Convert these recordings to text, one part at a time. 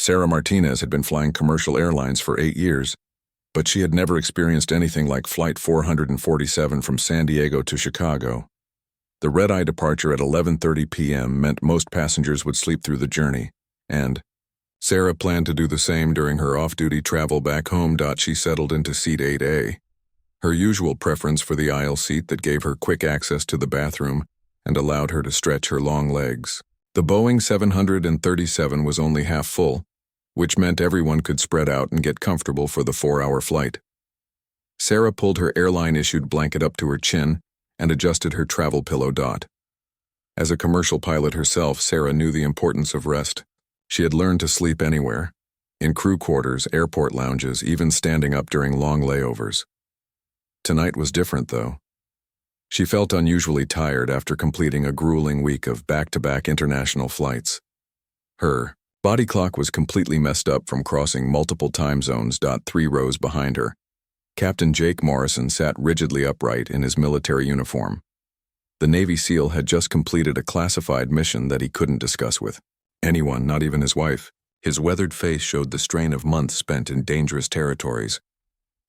Sarah Martinez had been flying commercial airlines for 8 years, but she had never experienced anything like Flight 447 from San Diego to Chicago. The red-eye departure at 11:30 p.m. meant most passengers would sleep through the journey, and Sarah planned to do the same during her off-duty travel back home. She settled into seat 8A, her usual preference for the aisle seat that gave her quick access to the bathroom and allowed her to stretch her long legs. The Boeing 737 was only half full, which meant everyone could spread out and get comfortable for the 4-hour flight. Sarah pulled her airline-issued blanket up to her chin and adjusted her travel pillow. As a commercial pilot herself, Sarah knew the importance of rest. She had learned to sleep anywhere, in crew quarters, airport lounges, even standing up during long layovers. Tonight was different, though. She felt unusually tired after completing a grueling week of back-to-back international flights. Her body clock was completely messed up from crossing multiple time zones. 3 rows behind her, Captain Jake Morrison sat rigidly upright in his military uniform. The Navy SEAL had just completed a classified mission that he couldn't discuss with anyone, not even his wife. His weathered face showed the strain of months spent in dangerous territories,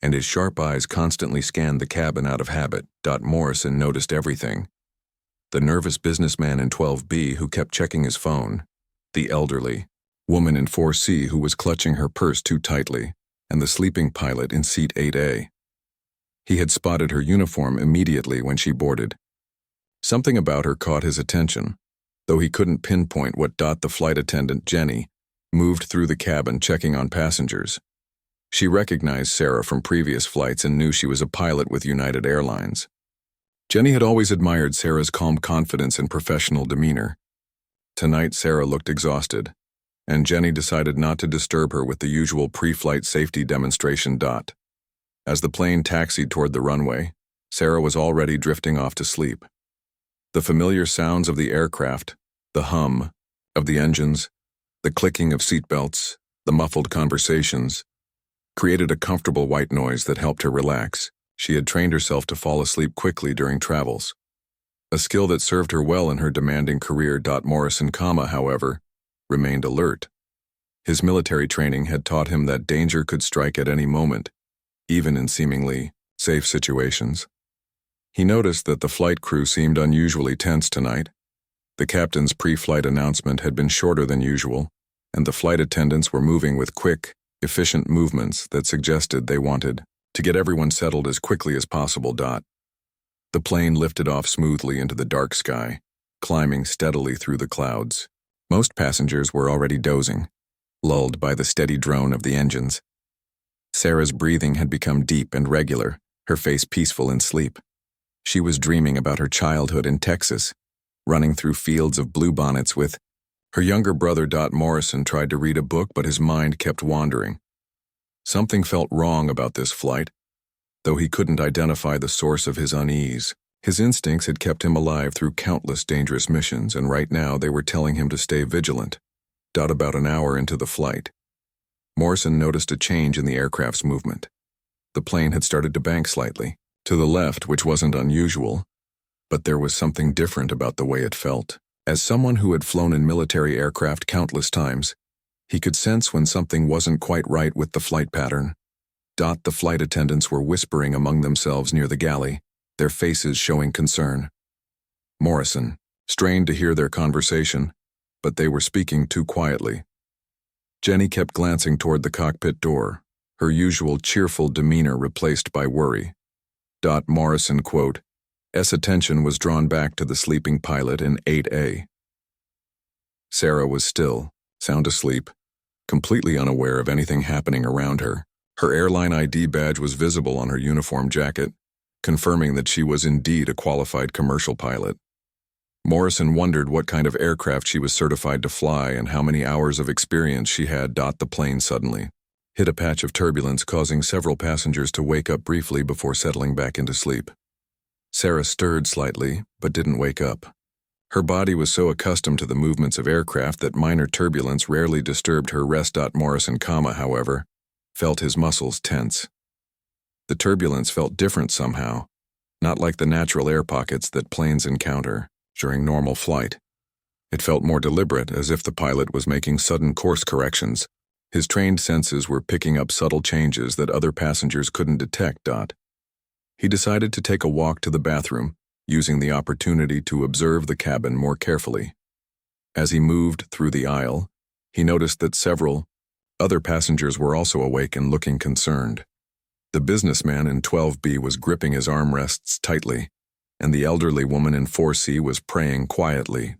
and his sharp eyes constantly scanned the cabin out of habit. Morrison noticed everything. The nervous businessman in 12B who kept checking his phone, the elderly woman in 4C who was clutching her purse too tightly, and the sleeping pilot in seat 8A. He had spotted her uniform immediately when she boarded. Something about her caught his attention, though he couldn't pinpoint what. The flight attendant, Jenny, moved through the cabin checking on passengers. She recognized Sarah from previous flights and knew she was a pilot with United Airlines. Jenny had always admired Sarah's calm confidence and professional demeanor. Tonight, Sarah looked exhausted, and Jenny decided not to disturb her with the usual pre-flight safety demonstration. As the plane taxied toward the runway, Sarah was already drifting off to sleep. The familiar sounds of the aircraft, the hum of the engines, the clicking of seatbelts, the muffled conversations, created a comfortable white noise that helped her relax. She had trained herself to fall asleep quickly during travels, a skill that served her well in her demanding career. Morrison, however, remained alert. His military training had taught him that danger could strike at any moment, even in seemingly safe situations. He noticed that the flight crew seemed unusually tense tonight. The captain's pre-flight announcement had been shorter than usual, and the flight attendants were moving with quick, efficient movements that suggested they wanted to get everyone settled as quickly as possible. The plane lifted off smoothly into the dark sky, climbing steadily through the clouds. Most passengers were already dozing, lulled by the steady drone of the engines. Sarah's breathing had become deep and regular, her face peaceful in sleep. She was dreaming about her childhood in Texas, running through fields of bluebonnets with her younger brother. Morrison tried to read a book, but his mind kept wandering. Something felt wrong about this flight, though he couldn't identify the source of his unease. His instincts had kept him alive through countless dangerous missions, and right now they were telling him to stay vigilant. About an hour into the flight, Morrison noticed a change in the aircraft's movement. The plane had started to bank slightly to the left, which wasn't unusual, but there was something different about the way it felt. As someone who had flown in military aircraft countless times, he could sense when something wasn't quite right with the flight pattern. The flight attendants were whispering among themselves near the galley, their faces showing concern. Morrison strained to hear their conversation, but they were speaking too quietly. Jenny kept glancing toward the cockpit door, her usual cheerful demeanor replaced by worry. Morrison, S attention was drawn back to the sleeping pilot in 8A. Sarah was still, sound asleep, completely unaware of anything happening around her. Her airline ID badge was visible on her uniform jacket, confirming that she was indeed a qualified commercial pilot. Morrison wondered what kind of aircraft she was certified to fly and how many hours of experience she had. The plane suddenly hit a patch of turbulence, causing several passengers to wake up briefly before settling back into sleep. Sarah stirred slightly, but didn't wake up. Her body was so accustomed to the movements of aircraft that minor turbulence rarely disturbed her rest. Morrison, however, felt his muscles tense. The turbulence felt different somehow, not like the natural air pockets that planes encounter during normal flight. It felt more deliberate, as if the pilot was making sudden course corrections, His trained senses were picking up subtle changes that other passengers couldn't detect. He decided to take a walk to the bathroom, using the opportunity to observe the cabin more carefully. As he moved through the aisle, he noticed that several other passengers were also awake and looking concerned. The businessman in 12B was gripping his armrests tightly, and the elderly woman in 4C was praying quietly.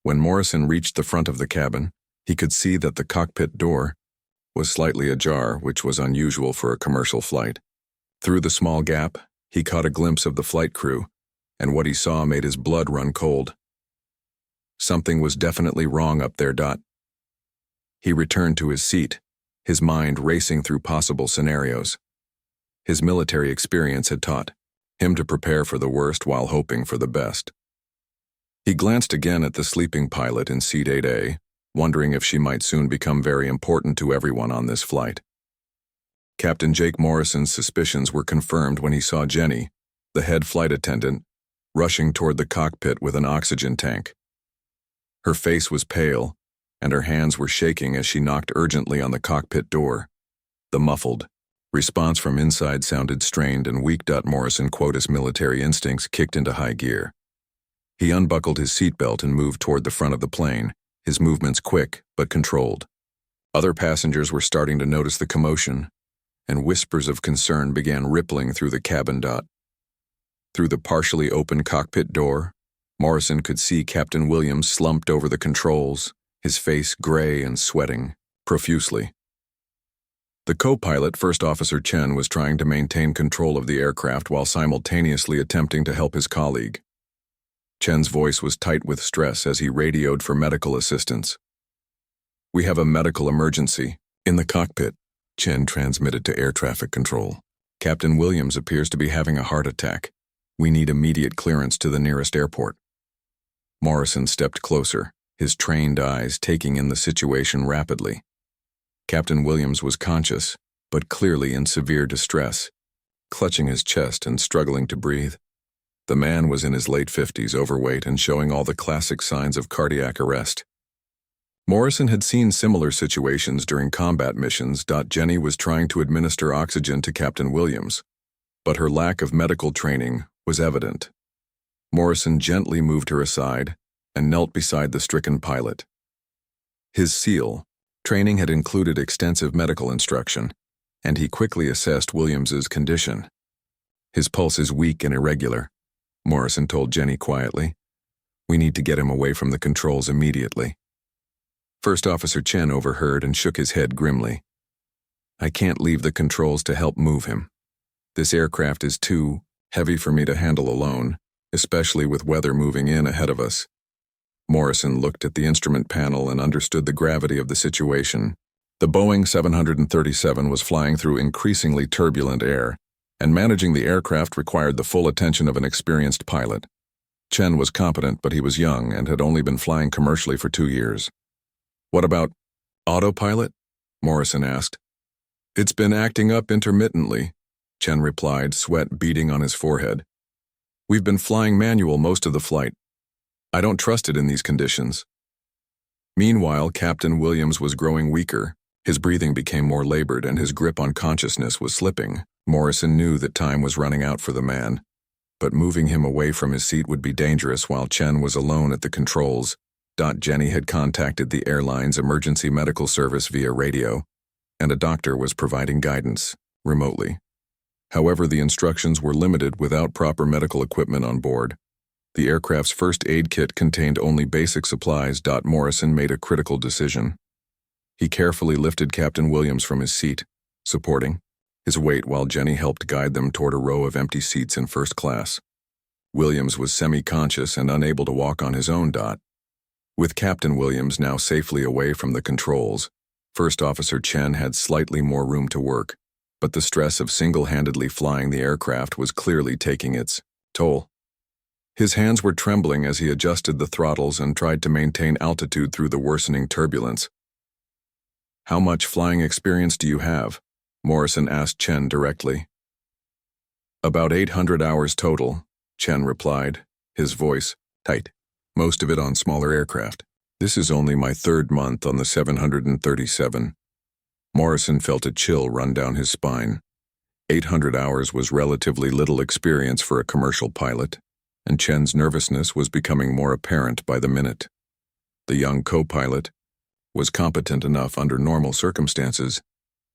When Morrison reached the front of the cabin, he could see that the cockpit door was slightly ajar, which was unusual for a commercial flight. Through the small gap, he caught a glimpse of the flight crew, and what he saw made his blood run cold. Something was definitely wrong up there. He returned to his seat, his mind racing through possible scenarios. His military experience had taught him to prepare for the worst while hoping for the best. He glanced again at the sleeping pilot in seat 8A, wondering if she might soon become very important to everyone on this flight. Captain Jake Morrison's suspicions were confirmed when he saw Jenny, the head flight attendant, rushing toward the cockpit with an oxygen tank. Her face was pale, and her hands were shaking as she knocked urgently on the cockpit door. The muffled response from inside sounded strained and weak. Morrison, his military instincts kicked into high gear. He unbuckled his seatbelt and moved toward the front of the plane, his movements quick but controlled. Other passengers were starting to notice the commotion, and whispers of concern began rippling through the cabin. Through the partially open cockpit door, Morrison could see Captain Williams slumped over the controls, his face gray and sweating profusely. The co-pilot, First Officer Chen, was trying to maintain control of the aircraft while simultaneously attempting to help his colleague. Chen's voice was tight with stress as he radioed for medical assistance. "We have a medical emergency in the cockpit," Chen transmitted to air traffic control. "Captain Williams appears to be having a heart attack. We need immediate clearance to the nearest airport." Morrison stepped closer, his trained eyes taking in the situation rapidly. Captain Williams was conscious, but clearly in severe distress, clutching his chest and struggling to breathe. The man was in his late 50s, overweight, and showing all the classic signs of cardiac arrest. Morrison had seen similar situations during combat missions. Jenny was trying to administer oxygen to Captain Williams, but her lack of medical training was evident. Morrison gently moved her aside and knelt beside the stricken pilot. His SEAL training had included extensive medical instruction, and he quickly assessed Williams's condition. "His pulse is weak and irregular," Morrison told Jenny quietly. "We need to get him away from the controls immediately." First Officer Chen overheard and shook his head grimly. "I can't leave the controls to help move him. This aircraft is too heavy for me to handle alone, especially with weather moving in ahead of us." Morrison looked at the instrument panel and understood the gravity of the situation. The Boeing 737 was flying through increasingly turbulent air, and managing the aircraft required the full attention of an experienced pilot. Chen was competent, but he was young and had only been flying commercially for 2 years. "What about autopilot?" Morrison asked. "It's been acting up intermittently," Chen replied, sweat beading on his forehead. "We've been flying manual most of the flight. I don't trust it in these conditions." Meanwhile, Captain Williams was growing weaker. His breathing became more labored and his grip on consciousness was slipping. Morrison knew that time was running out for the man, but moving him away from his seat would be dangerous while Chen was alone at the controls. Jenny had contacted the airline's emergency medical service via radio, and a doctor was providing guidance remotely. However, the instructions were limited without proper medical equipment on board. The aircraft's first aid kit contained only basic supplies. Morrison made a critical decision. He carefully lifted Captain Williams from his seat, supporting his weight while Jenny helped guide them toward a row of empty seats in first class. Williams was semi-conscious and unable to walk on his own. With Captain Williams now safely away from the controls, First Officer Chen had slightly more room to work, but the stress of single-handedly flying the aircraft was clearly taking its toll. His hands were trembling as he adjusted the throttles and tried to maintain altitude through the worsening turbulence. "How much flying experience do you have?" Morrison asked Chen directly. "About 800 hours total," Chen replied, his voice tight, most of it on smaller aircraft. This is only my third month on the 737. Morrison felt a chill run down his spine. 800 hours was relatively little experience for a commercial pilot, and Chen's nervousness was becoming more apparent by the minute. The young co-pilot was competent enough under normal circumstances,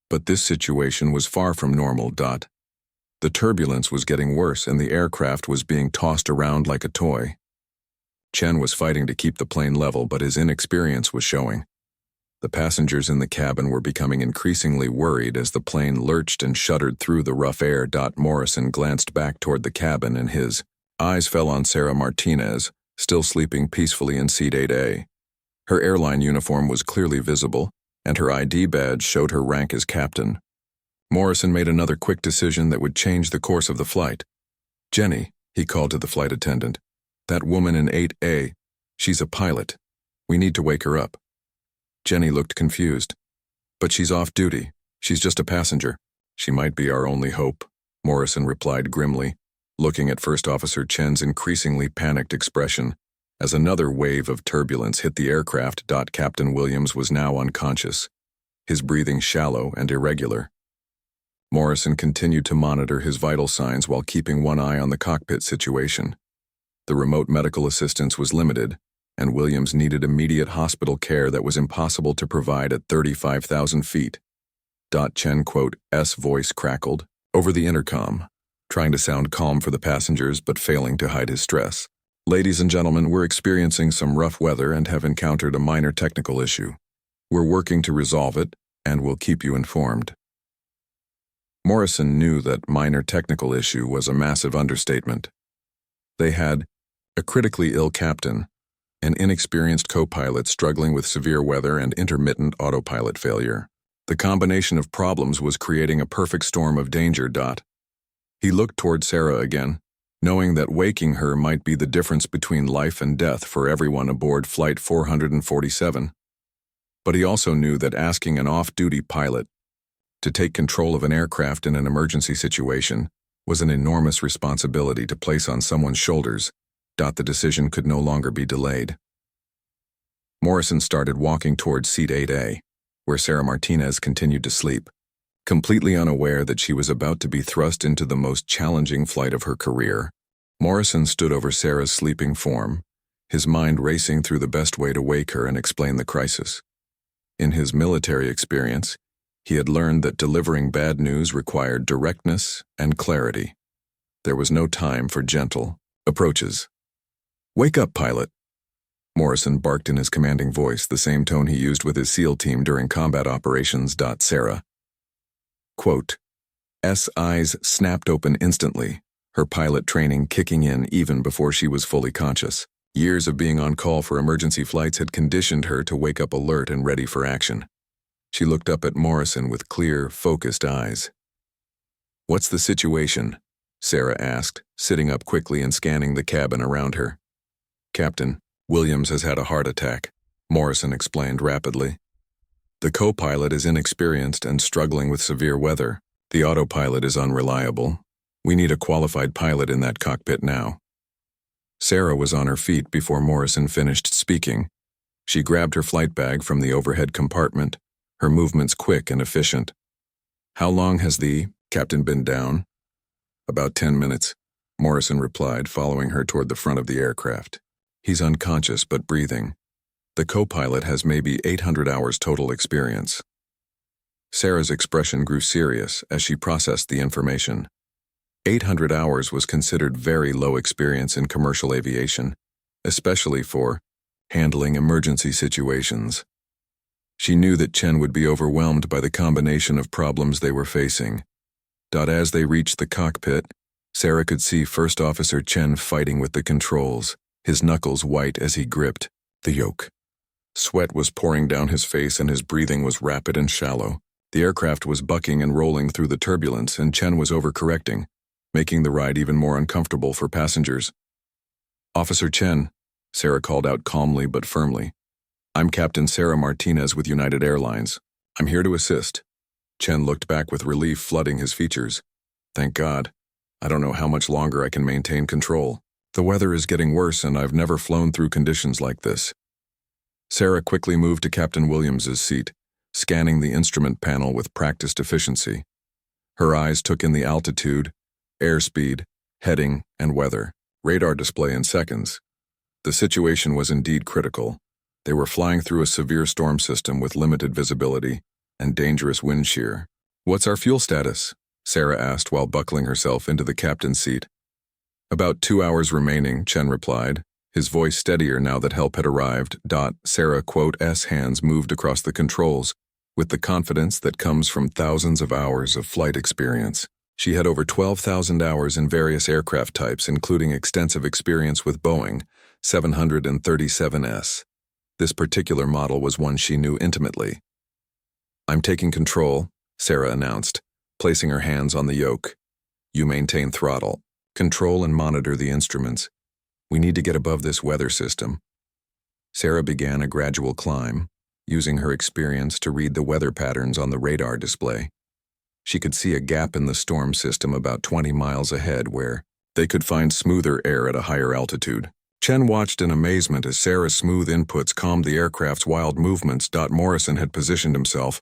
but this situation was far from normal. The turbulence was getting worse and the aircraft was being tossed around like a toy. Chen was fighting to keep the plane level, but his inexperience was showing. The passengers in the cabin were becoming increasingly worried as the plane lurched and shuddered through the rough air. Morrison glanced back toward the cabin and his eyes fell on Sarah Martinez, still sleeping peacefully in seat 8A. Her airline uniform was clearly visible, and her ID badge showed her rank as captain. Morrison made another quick decision that would change the course of the flight. "Jenny," he called to the flight attendant. "That woman in 8A, she's a pilot. We need to wake her up." Jenny looked confused. "But she's off duty. She's just a passenger." "She might be our only hope," Morrison replied grimly, looking at First Officer Chen's increasingly panicked expression. As another wave of turbulence hit the aircraft, Captain Williams was now unconscious, his breathing shallow and irregular. Morrison continued to monitor his vital signs while keeping one eye on the cockpit situation. The remote medical assistance was limited, and Williams needed immediate hospital care that was impossible to provide at 35,000 feet. Chen's voice crackled over the intercom, trying to sound calm for the passengers but failing to hide his stress. "Ladies and gentlemen, we're experiencing some rough weather and have encountered a minor technical issue. We're working to resolve it, and we'll keep you informed." Morrison knew that minor technical issue was a massive understatement. They had a critically ill captain, an inexperienced co-pilot struggling with severe weather and intermittent autopilot failure. The combination of problems was creating a perfect storm of danger. He looked toward Sarah again, knowing that waking her might be the difference between life and death for everyone aboard Flight 447. But he also knew that asking an off-duty pilot to take control of an aircraft in an emergency situation was an enormous responsibility to place on someone's shoulders. The decision could no longer be delayed. Morrison started walking towards seat 8A, where Sarah Martinez continued to sleep, completely unaware that she was about to be thrust into the most challenging flight of her career. Morrison stood over Sarah's sleeping form, his mind racing through the best way to wake her and explain the crisis. In his military experience, he had learned that delivering bad news required directness and clarity. There was no time for gentle approaches. "Wake up, pilot," Morrison barked in his commanding voice, the same tone he used with his SEAL team during combat operations. Sarah, S eyes snapped open instantly, her pilot training kicking in even before she was fully conscious. Years of being on call for emergency flights had conditioned her to wake up alert and ready for action. She looked up at Morrison with clear, focused eyes. "What's the situation?" Sarah asked, sitting up quickly and scanning the cabin around her. "Captain, Williams has had a heart attack," Morrison explained rapidly. "The co-pilot is inexperienced and struggling with severe weather. The autopilot is unreliable. We need a qualified pilot in that cockpit now." Sarah was on her feet before Morrison finished speaking. She grabbed her flight bag from the overhead compartment, her movements quick and efficient. "How long has the captain been down?" "About 10 minutes, Morrison replied, following her toward the front of the aircraft. "He's unconscious but breathing. The co-pilot has maybe 800 hours total experience." Sarah's expression grew serious as she processed the information. 800 hours was considered very low experience in commercial aviation, especially for handling emergency situations. She knew that Chen would be overwhelmed by the combination of problems they were facing. As they reached the cockpit, Sarah could see First Officer Chen fighting with the controls, his knuckles white as he gripped the yoke. Sweat was pouring down his face and his breathing was rapid and shallow. The aircraft was bucking and rolling through the turbulence, and Chen was overcorrecting, making the ride even more uncomfortable for passengers. "Officer Chen," Sarah called out calmly but firmly. "I'm Captain Sarah Martinez with United Airlines. I'm here to assist." Chen looked back with relief flooding his features. "Thank God. I don't know how much longer I can maintain control. The weather is getting worse and I've never flown through conditions like this." Sarah quickly moved to Captain Williams's seat, scanning the instrument panel with practiced efficiency. Her eyes took in the altitude, airspeed, heading, and weather, radar display in seconds. The situation was indeed critical. They were flying through a severe storm system with limited visibility and dangerous wind shear. "What's our fuel status?" Sarah asked while buckling herself into the captain's seat. "About 2 hours remaining," Chen replied, his voice steadier now that help had arrived. Sarah's hands moved across the controls with the confidence that comes from thousands of hours of flight experience. She had over 12,000 hours in various aircraft types, including extensive experience with Boeing 737s. This particular model was one she knew intimately. "I'm taking control," Sarah announced, placing her hands on the yoke. "You maintain throttle. Control and monitor the instruments. We need to get above this weather system." Sarah began a gradual climb, using her experience to read the weather patterns on the radar display. She could see a gap in the storm system about 20 miles ahead where they could find smoother air at a higher altitude. Chen watched in amazement as Sarah's smooth inputs calmed the aircraft's wild movements. Morrison had positioned himself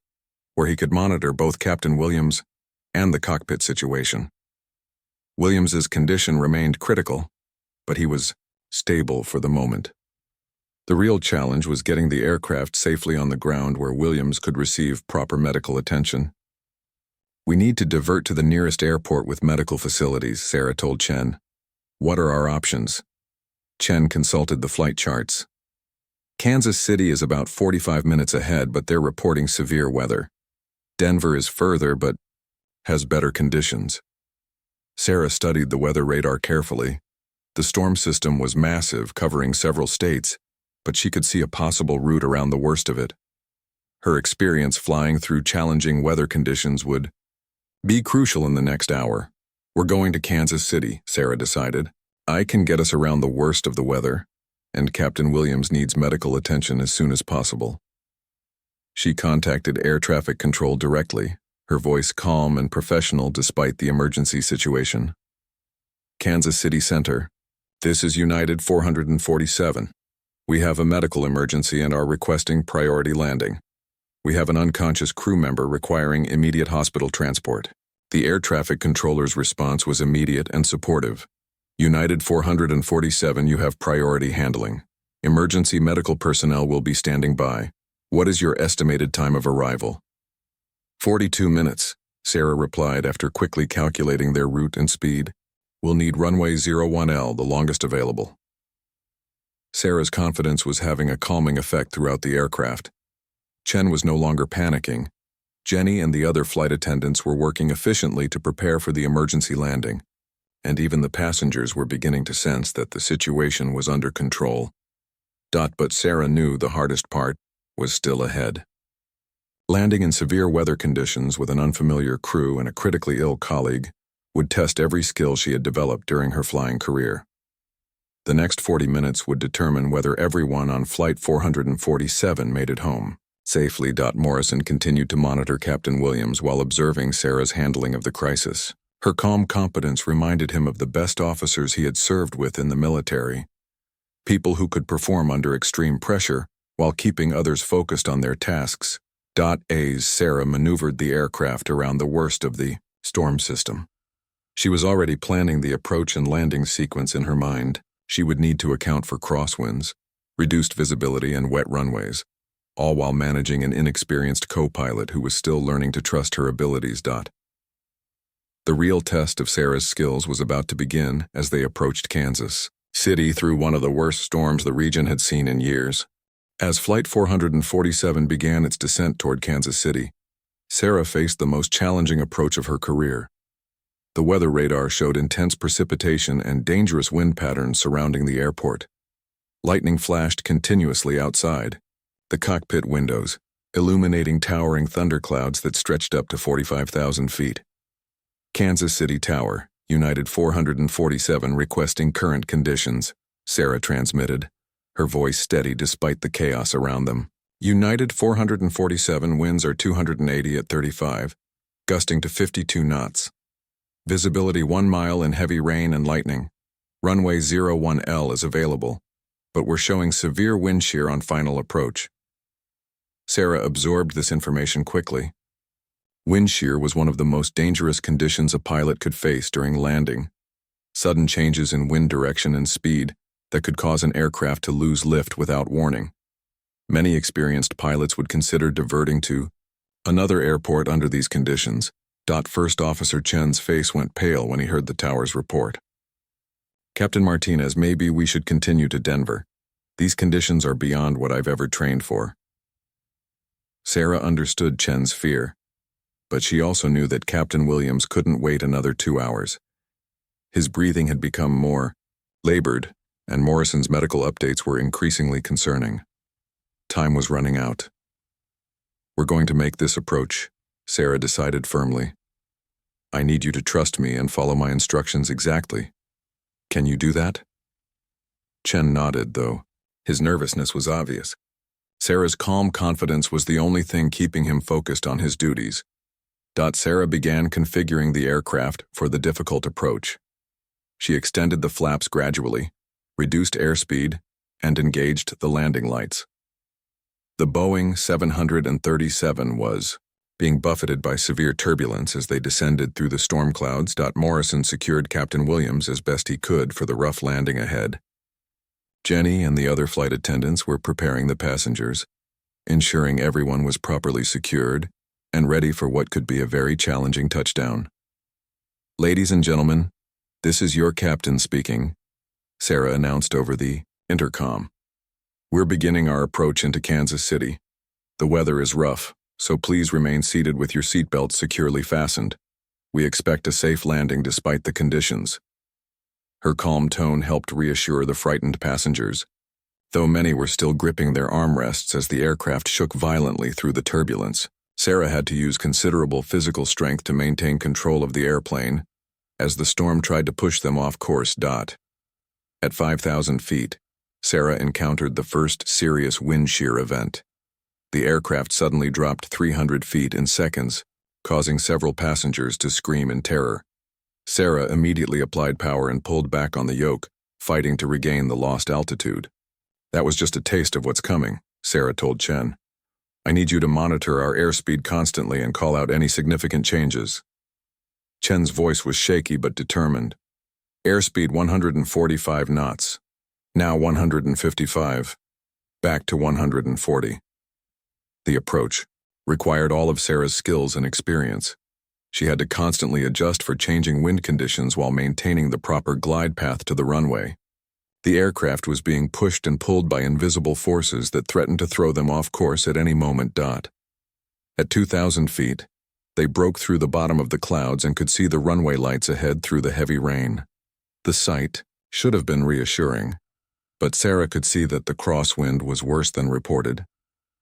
where he could monitor both Captain Williams and the cockpit situation. Williams's condition remained critical, but he was stable for the moment. The real challenge was getting the aircraft safely on the ground where Williams could receive proper medical attention. "We need to divert to the nearest airport with medical facilities," Sarah told Chen. "What are our options?" Chen consulted the flight charts. "Kansas City is about 45 minutes ahead, but they're reporting severe weather. Denver is further, but has better conditions." Sarah studied the weather radar carefully. The storm system was massive, covering several states, but she could see a possible route around the worst of it. Her experience flying through challenging weather conditions would be crucial in the next hour. "We're going to Kansas City," Sarah decided. "I can get us around the worst of the weather, and Captain Williams needs medical attention as soon as possible." She contacted air traffic control directly, her voice calm and professional despite the emergency situation. "Kansas City Center. This is United 447. We have a medical emergency and are requesting priority landing. We have an unconscious crew member requiring immediate hospital transport." The air traffic controller's response was immediate and supportive. "United 447, you have priority handling. Emergency medical personnel will be standing by. What is your estimated time of arrival?" 42 minutes, Sarah replied after quickly calculating their route and speed. "We'll need runway 01L, the longest available." Sarah's confidence was having a calming effect throughout the aircraft. Chen was no longer panicking. Jenny and the other flight attendants were working efficiently to prepare for the emergency landing, and even the passengers were beginning to sense that the situation was under control. But Sarah knew the hardest part was still ahead. Landing in severe weather conditions with an unfamiliar crew and a critically ill colleague would test every skill she had developed during her flying career. The next 40 minutes would determine whether everyone on Flight 447 made it home safely. Morrison continued to monitor Captain Williams while observing Sarah's handling of the crisis. Her calm competence reminded him of the best officers he had served with in the military. People who could perform under extreme pressure while keeping others focused on their tasks. As Sarah maneuvered the aircraft around the worst of the storm system. She was already planning the approach and landing sequence in her mind. She would need to account for crosswinds, reduced visibility, and wet runways, all while managing an inexperienced co-pilot who was still learning to trust her abilities. The real test of Sarah's skills was about to begin as they approached Kansas City through one of the worst storms the region had seen in years. As Flight 447 began its descent toward Kansas City, Sarah faced the most challenging approach of her career. The weather radar showed intense precipitation and dangerous wind patterns surrounding the airport. Lightning flashed continuously outside the cockpit windows, illuminating towering thunderclouds that stretched up to 45,000 feet. "Kansas City Tower, United 447 requesting current conditions," Sarah transmitted, her voice steady despite the chaos around them. "United 447 winds are 280 at 35, gusting to 52 knots. Visibility 1 mile in heavy rain and lightning. Runway 01L is available. but were showing severe wind shear on final approach. Sarah absorbed this information quickly. Wind shear was one of the most dangerous conditions a pilot could face during landing. Sudden changes in wind direction and speed that could cause an aircraft to lose lift without warning. Many experienced pilots would consider diverting to another airport under these conditions. First Officer Chen's face went pale when he heard the tower's report. Captain Martinez, maybe we should continue to Denver. These conditions are beyond what I've ever trained for. Sarah understood Chen's fear, but she also knew that Captain Williams couldn't wait another 2 hours. His breathing had become more labored, and Morrison's medical updates were increasingly concerning. Time was running out. We're going to make this approach, Sarah decided firmly. I need you to trust me and follow my instructions exactly. Can you do that? Chen nodded, though. His nervousness was obvious. Sarah's calm confidence was the only thing keeping him focused on his duties. Sarah began configuring the aircraft for the difficult approach. She extended the flaps gradually, reduced airspeed, and engaged the landing lights. The Boeing 737 was being buffeted by severe turbulence as they descended through the storm clouds. Morrison secured Captain Williams as best he could for the rough landing ahead. Jenny and the other flight attendants were preparing the passengers, ensuring everyone was properly secured and ready for what could be a very challenging touchdown. Ladies and gentlemen, this is your captain speaking, Sarah announced over the intercom. We're beginning our approach into Kansas City. The weather is rough, so please remain seated with your seatbelts securely fastened. We expect a safe landing despite the conditions. Her calm tone helped reassure the frightened passengers, though many were still gripping their armrests as the aircraft shook violently through the turbulence. Sarah had to use considerable physical strength to maintain control of the airplane as the storm tried to push them off course. At 5,000 feet, Sarah encountered the first serious wind shear event. The aircraft suddenly dropped 300 feet in seconds, causing several passengers to scream in terror. Sarah immediately applied power and pulled back on the yoke, fighting to regain the lost altitude. That was just a taste of what's coming, Sarah told Chen. I need you to monitor our airspeed constantly and call out any significant changes. Chen's voice was shaky but determined. Airspeed 145 knots. Now 155. Back to 140. The approach required all of Sarah's skills and experience. She had to constantly adjust for changing wind conditions while maintaining the proper glide path to the runway. The aircraft was being pushed and pulled by invisible forces that threatened to throw them off course at any moment. At 2,000 feet, they broke through the bottom of the clouds and could see the runway lights ahead through the heavy rain. The sight should have been reassuring, but Sarah could see that the crosswind was worse than reported.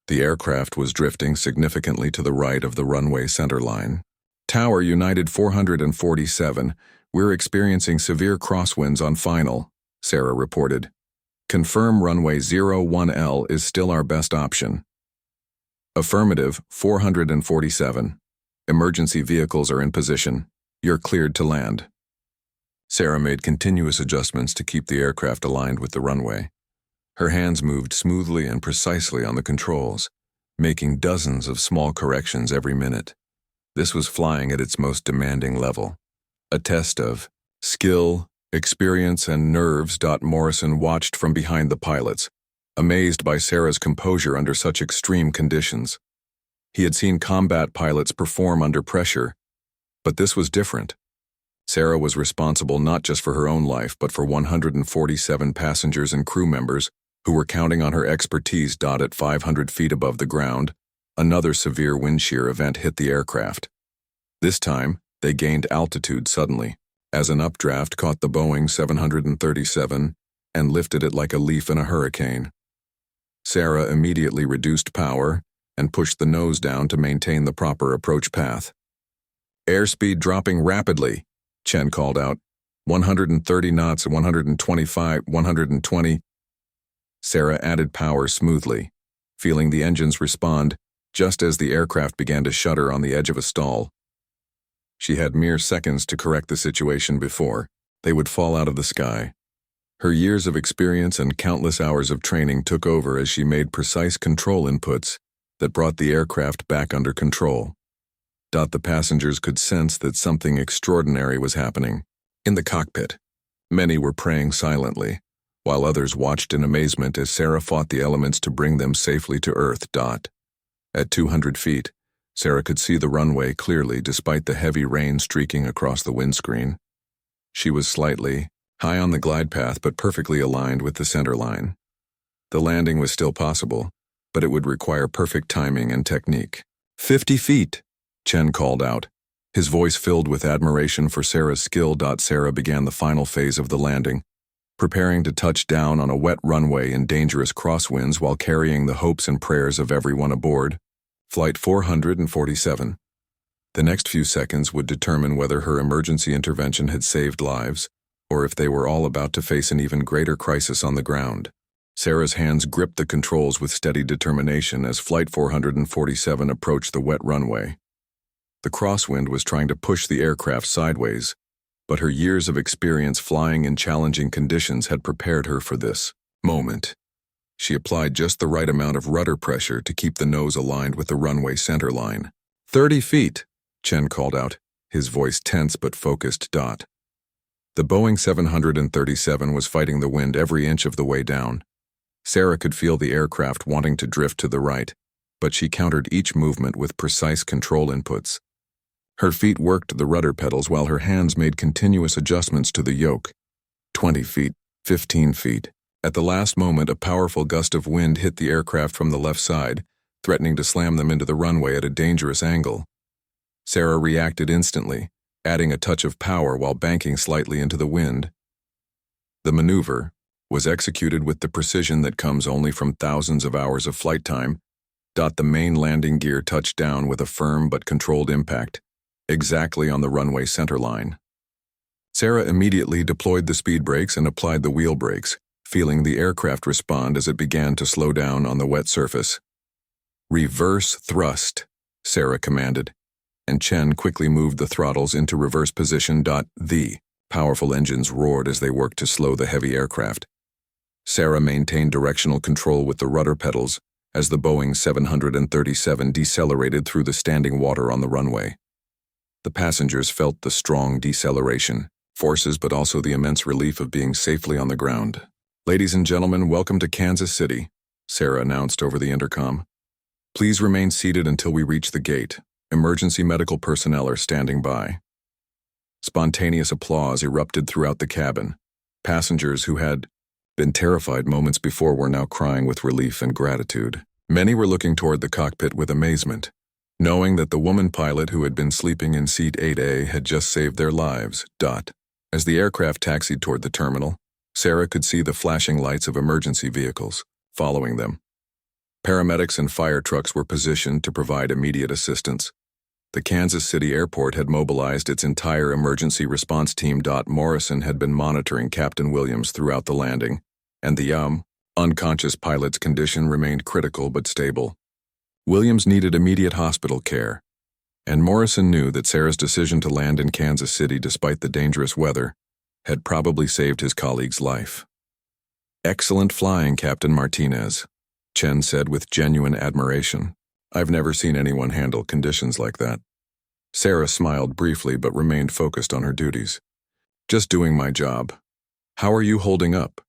The aircraft was drifting significantly to the right of the runway centerline. Tower United 447, we're experiencing severe crosswinds on final, Sarah reported. Confirm runway 01L is still our best option. Affirmative, 447. Emergency vehicles are in position. You're cleared to land. Sarah made continuous adjustments to keep the aircraft aligned with the runway. Her hands moved smoothly and precisely on the controls, making dozens of small corrections every minute. This was flying at its most demanding level, a test of skill, experience, and nerves. Morrison watched from behind the pilots, amazed by Sarah's composure under such extreme conditions. He had seen combat pilots perform under pressure, but this was different. Sarah was responsible not just for her own life, but for 147 passengers and crew members who were counting on her expertise. At 500 feet above the ground, another severe wind shear event hit the aircraft. This time, they gained altitude suddenly, as an updraft caught the Boeing 737 and lifted it like a leaf in a hurricane. Sarah immediately reduced power and pushed the nose down to maintain the proper approach path. Airspeed dropping rapidly, Chen called out. 130 knots, 125, 120. Sarah added power smoothly, feeling the engines respond just as the aircraft began to shudder on the edge of a stall. She had mere seconds to correct the situation before they would fall out of the sky. Her years of experience and countless hours of training took over as she made precise control inputs that brought the aircraft back under control. The passengers could sense that something extraordinary was happening. In the cockpit, many were praying silently, while others watched in amazement as Sarah fought the elements to bring them safely to Earth. At 200 feet, Sarah could see the runway clearly despite the heavy rain streaking across the windscreen. She was slightly high on the glide path but perfectly aligned with the center line. The landing was still possible, but it would require perfect timing and technique. 50 feet, Chen called out, his voice filled with admiration for Sarah's skill. Sarah began the final phase of the landing, preparing to touch down on a wet runway in dangerous crosswinds while carrying the hopes and prayers of everyone aboard. Flight 447. The next few seconds would determine whether her emergency intervention had saved lives, or if they were all about to face an even greater crisis on the ground. Sarah's hands gripped the controls with steady determination as Flight 447 approached the wet runway. The crosswind was trying to push the aircraft sideways, but her years of experience flying in challenging conditions had prepared her for this moment. She applied just the right amount of rudder pressure to keep the nose aligned with the runway center line. 30 feet, Chen called out, his voice tense but focused. The Boeing 737 was fighting the wind every inch of the way down. Sarah could feel the aircraft wanting to drift to the right, but she countered each movement with precise control inputs. Her feet worked the rudder pedals while her hands made continuous adjustments to the yoke. 20 feet, 15 feet. At the last moment, a powerful gust of wind hit the aircraft from the left side, threatening to slam them into the runway at a dangerous angle. Sarah reacted instantly, adding a touch of power while banking slightly into the wind. The maneuver was executed with the precision that comes only from thousands of hours of flight time. The main landing gear touched down with a firm but controlled impact, exactly on the runway center line. Sarah immediately deployed the speed brakes and applied the wheel brakes, feeling the aircraft respond as it began to slow down on the wet surface. Reverse thrust, Sarah commanded, and Chen quickly moved the throttles into reverse position. The powerful engines roared as they worked to slow the heavy aircraft. Sarah maintained directional control with the rudder pedals as the Boeing 737 decelerated through the standing water on the runway. The passengers felt the strong deceleration forces but also the immense relief of being safely on the ground. "Ladies and gentlemen, welcome to Kansas City," Sarah announced over the intercom. "Please remain seated until we reach the gate. Emergency medical personnel are standing by." Spontaneous applause erupted throughout the cabin. Passengers who had been terrified moments before were now crying with relief and gratitude. Many were looking toward the cockpit with amazement, knowing that the woman pilot who had been sleeping in seat 8A had just saved their lives. As the aircraft taxied toward the terminal, Sarah could see the flashing lights of emergency vehicles following them. Paramedics and fire trucks were positioned to provide immediate assistance. The Kansas City airport had mobilized its entire emergency response team. Morrison had been monitoring Captain Williams throughout the landing, and the unconscious pilot's condition remained critical but stable. Williams needed immediate hospital care, and Morrison knew that Sarah's decision to land in Kansas City despite the dangerous weather had probably saved his colleague's life. "Excellent flying, Captain Martinez," Chen said with genuine admiration. "I've never seen anyone handle conditions like that." Sarah smiled briefly but remained focused on her duties. "Just doing my job. How are you holding up?"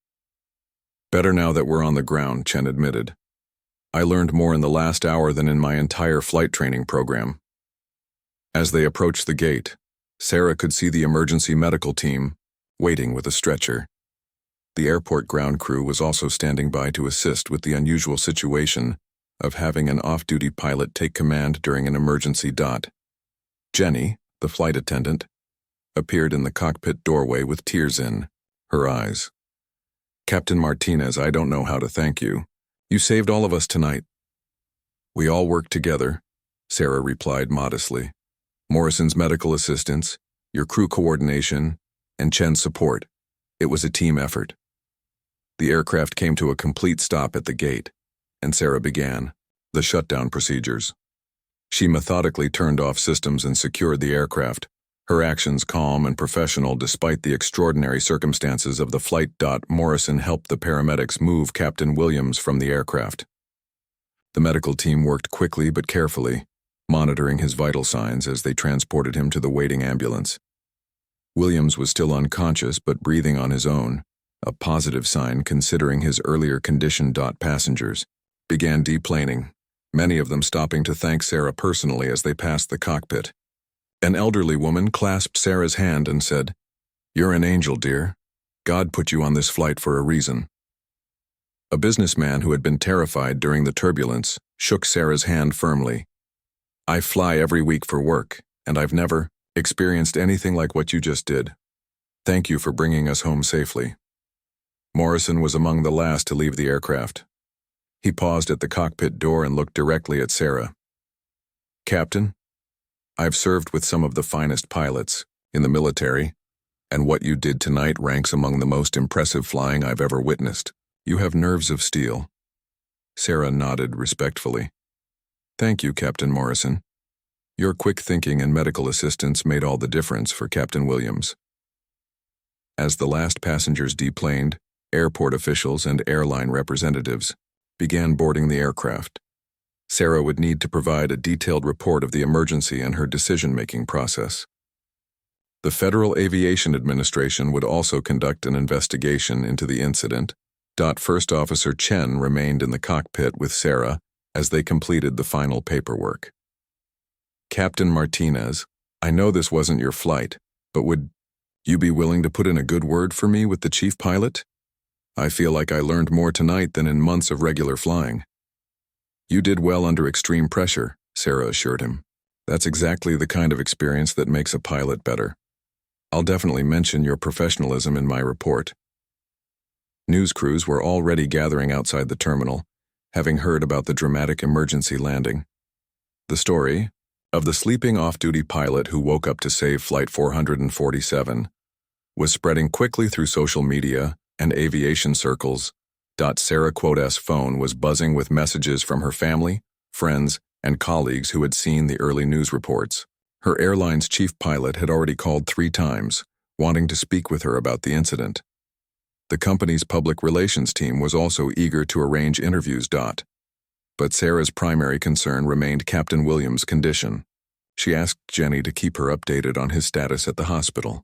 "Better now that we're on the ground," Chen admitted. "I learned more in the last hour than in my entire flight training program." As they approached the gate, Sarah could see the emergency medical team waiting with a stretcher. The airport ground crew was also standing by to assist with the unusual situation of having an off-duty pilot take command during an emergency. Jenny, the flight attendant, appeared in the cockpit doorway with tears in her eyes. "Captain Martinez, I don't know how to thank you. You saved all of us tonight." "We all worked together," Sarah replied modestly. "Morrison's medical assistance, your crew coordination, and Chen's support. It was a team effort." The aircraft came to a complete stop at the gate, and Sarah began the shutdown procedures. She methodically turned off systems and secured the aircraft, her actions calm and professional despite the extraordinary circumstances of the flight. Morrison helped the paramedics move Captain Williams from the aircraft. The medical team worked quickly but carefully, monitoring his vital signs as they transported him to the waiting ambulance. Williams was still unconscious but breathing on his own, a positive sign considering his earlier condition. Passengers began deplaning, many of them stopping to thank Sarah personally as they passed the cockpit. An elderly woman clasped Sarah's hand and said, "You're an angel, dear. God put you on this flight for a reason." A businessman who had been terrified during the turbulence shook Sarah's hand firmly. "I fly every week for work, and I've never experienced anything like what you just did. Thank you for bringing us home safely." Morrison was among the last to leave the aircraft. He paused at the cockpit door and looked directly at Sarah. "Captain, I've served with some of the finest pilots in the military, and what you did tonight ranks among the most impressive flying I've ever witnessed. You have nerves of steel." Sarah nodded respectfully. "Thank you, Captain Morrison. Your quick thinking and medical assistance made all the difference for Captain Williams." As the last passengers deplaned, airport officials and airline representatives began boarding the aircraft. Sarah would need to provide a detailed report of the emergency and her decision-making process. The Federal Aviation Administration would also conduct an investigation into the incident. First Officer Chen remained in the cockpit with Sarah as they completed the final paperwork. "Captain Martinez, I know this wasn't your flight, but would you be willing to put in a good word for me with the chief pilot? I feel like I learned more tonight than in months of regular flying." "You did well under extreme pressure," Sarah assured him. "That's exactly the kind of experience that makes a pilot better. I'll definitely mention your professionalism in my report." News crews were already gathering outside the terminal, having heard about the dramatic emergency landing. The story of the sleeping off-duty pilot who woke up to save Flight 447 was spreading quickly through social media and aviation circles. Sarah's phone was buzzing with messages from her family, friends, and colleagues who had seen the early news reports. Her airline's chief pilot had already called 3 times, wanting to speak with her about the incident. The company's public relations team was also eager to arrange interviews. But Sarah's primary concern remained Captain Williams' condition. She asked Jenny to keep her updated on his status at the hospital.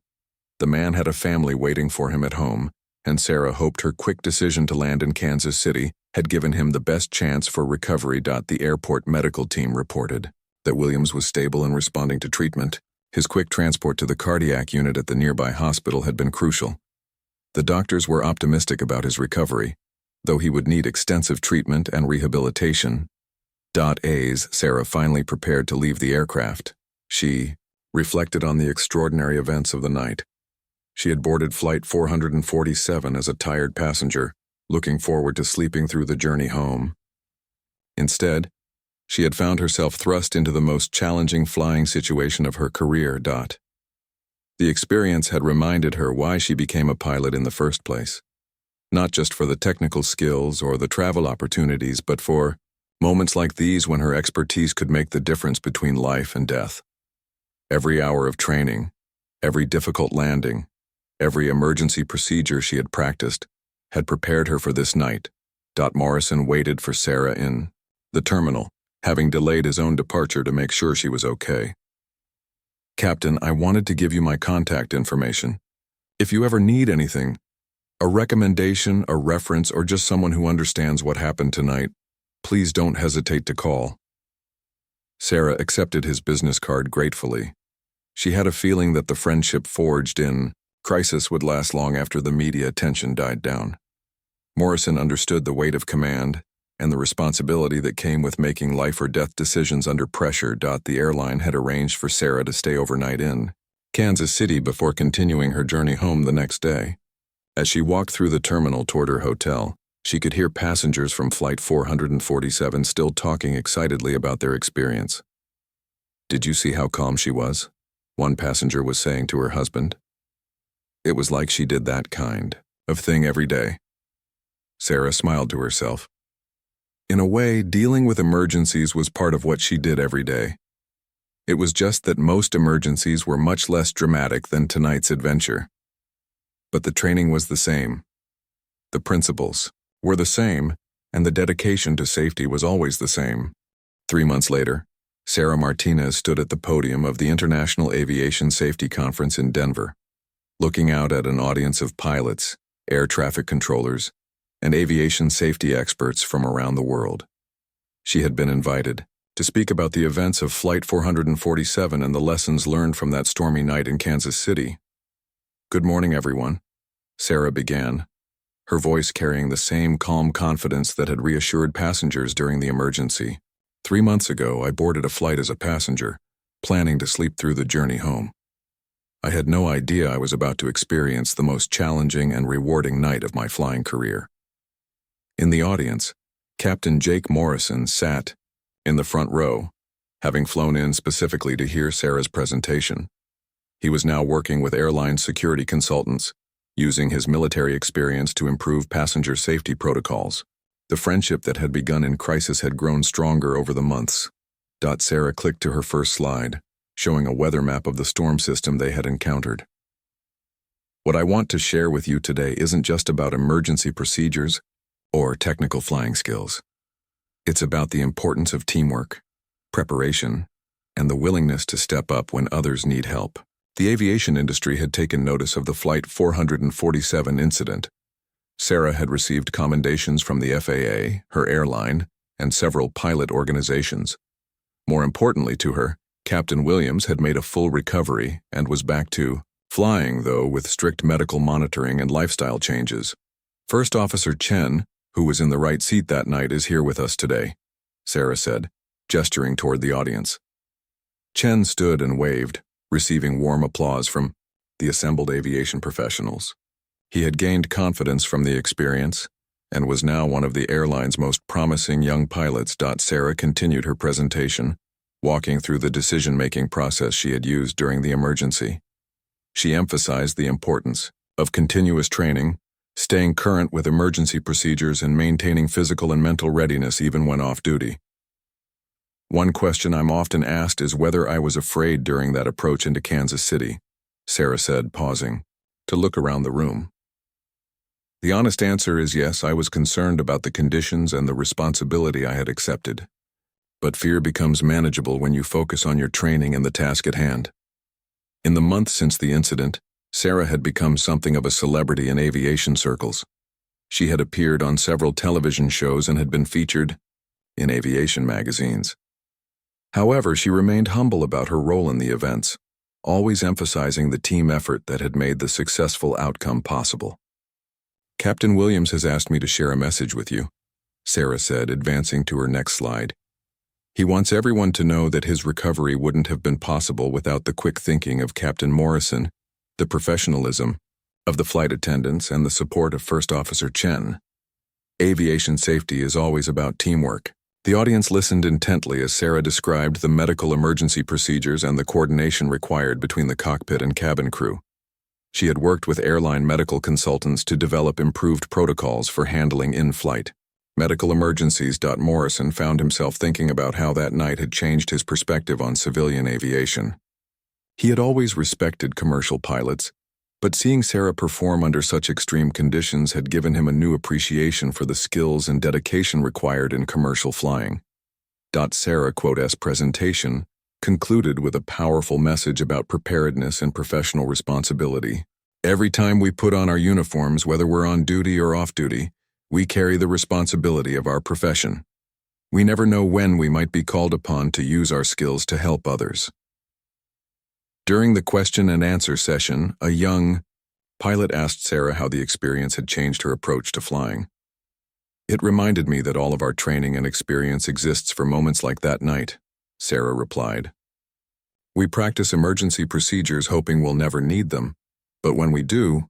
The man had a family waiting for him at home, and Sarah hoped her quick decision to land in Kansas City had given him the best chance for recovery. The airport medical team reported that Williams was stable and responding to treatment. His quick transport to the cardiac unit at the nearby hospital had been crucial. The doctors were optimistic about his recovery, though he would need extensive treatment and rehabilitation. As Sarah finally prepared to leave the aircraft, she reflected on the extraordinary events of the night. She had boarded Flight 447 as a tired passenger, looking forward to sleeping through the journey home. Instead, she had found herself thrust into the most challenging flying situation of her career. The experience had reminded her why she became a pilot in the first place. Not just for the technical skills or the travel opportunities, but for moments like these when her expertise could make the difference between life and death. Every hour of training, every difficult landing, every emergency procedure she had practiced had prepared her for this night. Morrison waited for Sarah in the terminal, having delayed his own departure to make sure she was okay. "Captain, I wanted to give you my contact information. If you ever need anything, a recommendation, a reference, or just someone who understands what happened tonight, please don't hesitate to call." Sarah accepted his business card gratefully. She had a feeling that the friendship forged in crisis would last long after the media attention died down. Morrison understood the weight of command and the responsibility that came with making life-or-death decisions under pressure. The airline had arranged for Sarah to stay overnight in Kansas City before continuing her journey home the next day. As she walked through the terminal toward her hotel, she could hear passengers from Flight 447 still talking excitedly about their experience. "Did you see how calm she was?" one passenger was saying to her husband. "It was like she did that kind of thing every day." Sarah smiled to herself. In a way, dealing with emergencies was part of what she did every day. It was just that most emergencies were much less dramatic than tonight's adventure. But the training was the same. The principles were the same, and the dedication to safety was always the same. 3 months later, Sarah Martinez stood at the podium of the International Aviation Safety Conference in Denver, looking out at an audience of pilots, air traffic controllers, and aviation safety experts from around the world. She had been invited to speak about the events of Flight 447 and the lessons learned from that stormy night in Kansas City. "Good morning, everyone," Sarah began, her voice carrying the same calm confidence that had reassured passengers during the emergency. 3 months ago, I boarded a flight as a passenger, planning to sleep through the journey home. I had no idea I was about to experience the most challenging and rewarding night of my flying career. In the audience, Captain Jake Morrison sat in the front row, having flown in specifically to hear Sarah's presentation. He was now working with airline security consultants, using his military experience to improve passenger safety protocols. The friendship that had begun in crisis had grown stronger over the months. Sarah clicked to her first slide, showing a weather map of the storm system they had encountered. "What I want to share with you today isn't just about emergency procedures or technical flying skills. It's about the importance of teamwork, preparation, and the willingness to step up when others need help." The aviation industry had taken notice of the Flight 447 incident. Sarah had received commendations from the FAA, her airline, and several pilot organizations. More importantly to her, Captain Williams had made a full recovery and was back to flying, though with strict medical monitoring and lifestyle changes. "First Officer Chen, who was in the right seat that night, is here with us today," Sarah said, gesturing toward the audience. Chen stood and waved, receiving warm applause from the assembled aviation professionals. He had gained confidence from the experience and was now one of the airline's most promising young pilots. Sarah continued her presentation, walking through the decision-making process she had used during the emergency. She emphasized the importance of continuous training, staying current with emergency procedures, and maintaining physical and mental readiness even when off-duty. "One question I'm often asked is whether I was afraid during that approach into Kansas City," Sarah said, pausing to look around the room. "The honest answer is yes, I was concerned about the conditions and the responsibility I had accepted. But fear becomes manageable when you focus on your training and the task at hand." In the months since the incident, Sarah had become something of a celebrity in aviation circles. She had appeared on several television shows and had been featured in aviation magazines. However, she remained humble about her role in the events, always emphasizing the team effort that had made the successful outcome possible. "Captain Williams has asked me to share a message with you," Sarah said, advancing to her next slide. "He wants everyone to know that his recovery wouldn't have been possible without the quick thinking of Captain Morrison, the professionalism of the flight attendants, and the support of First Officer Chen. Aviation safety is always about teamwork." The audience listened intently as Sarah described the medical emergency procedures and the coordination required between the cockpit and cabin crew. She had worked with airline medical consultants to develop improved protocols for handling in-flight medical emergencies. Morrison found himself thinking about how that night had changed his perspective on civilian aviation. He had always respected commercial pilots, but seeing Sarah perform under such extreme conditions had given him a new appreciation for the skills and dedication required in commercial flying. Sarah's presentation concluded with a powerful message about preparedness and professional responsibility. "Every time we put on our uniforms, whether we're on duty or off duty, we carry the responsibility of our profession. We never know when we might be called upon to use our skills to help others." During the question and answer session, a young pilot asked Sarah how the experience had changed her approach to flying. "It reminded me that all of our training and experience exists for moments like that night," Sarah replied. "We practice emergency procedures hoping we'll never need them, but when we do,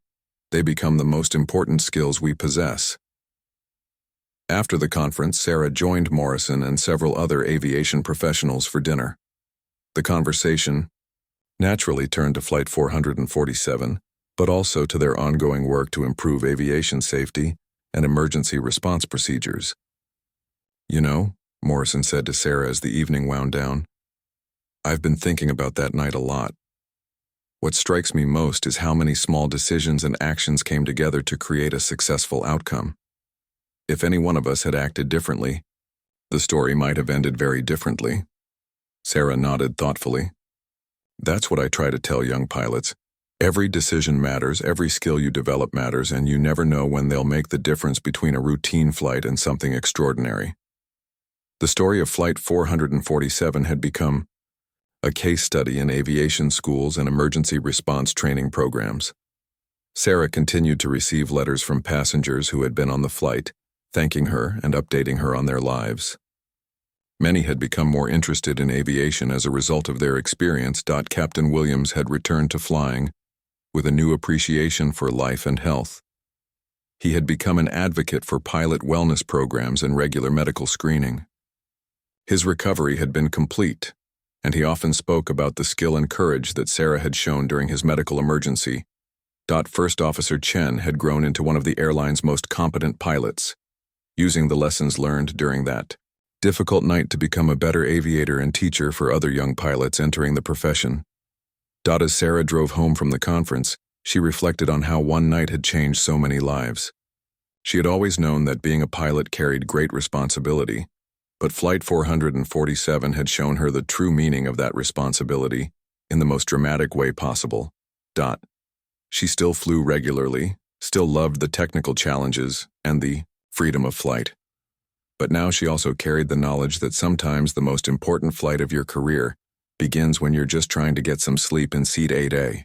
they become the most important skills we possess." After the conference, Sarah joined Morrison and several other aviation professionals for dinner. The conversation naturally turned to Flight 447, but also to their ongoing work to improve aviation safety and emergency response procedures. "You know," Morrison said to Sarah as the evening wound down, I've been thinking about that night a lot. What strikes me most is how many small decisions and actions came together to create a successful outcome. If any one of us had acted differently, the story might have ended very differently. Sarah nodded thoughtfully. That's what I try to tell young pilots. Every decision matters, every skill you develop matters, and you never know when they'll make the difference between a routine flight and something extraordinary. The story of Flight 447 had become a case study in aviation schools and emergency response training programs. Sarah continued to receive letters from passengers who had been on the flight, thanking her and updating her on their lives. Many had become more interested in aviation as a result of their experience. Captain Williams had returned to flying with a new appreciation for life and health. He had become an advocate for pilot wellness programs and regular medical screening. His recovery had been complete, and he often spoke about the skill and courage that Sarah had shown during his medical emergency. First Officer Chen had grown into one of the airline's most competent pilots, using the lessons learned during that difficult night to become a better aviator and teacher for other young pilots entering the profession. As Sarah drove home from the conference, she reflected on how one night had changed so many lives. She had always known that being a pilot carried great responsibility, but Flight 447 had shown her the true meaning of that responsibility in the most dramatic way possible. She still flew regularly, still loved the technical challenges and the freedom of flight. But now she also carried the knowledge that sometimes the most important flight of your career begins when you're just trying to get some sleep in Seat 8A.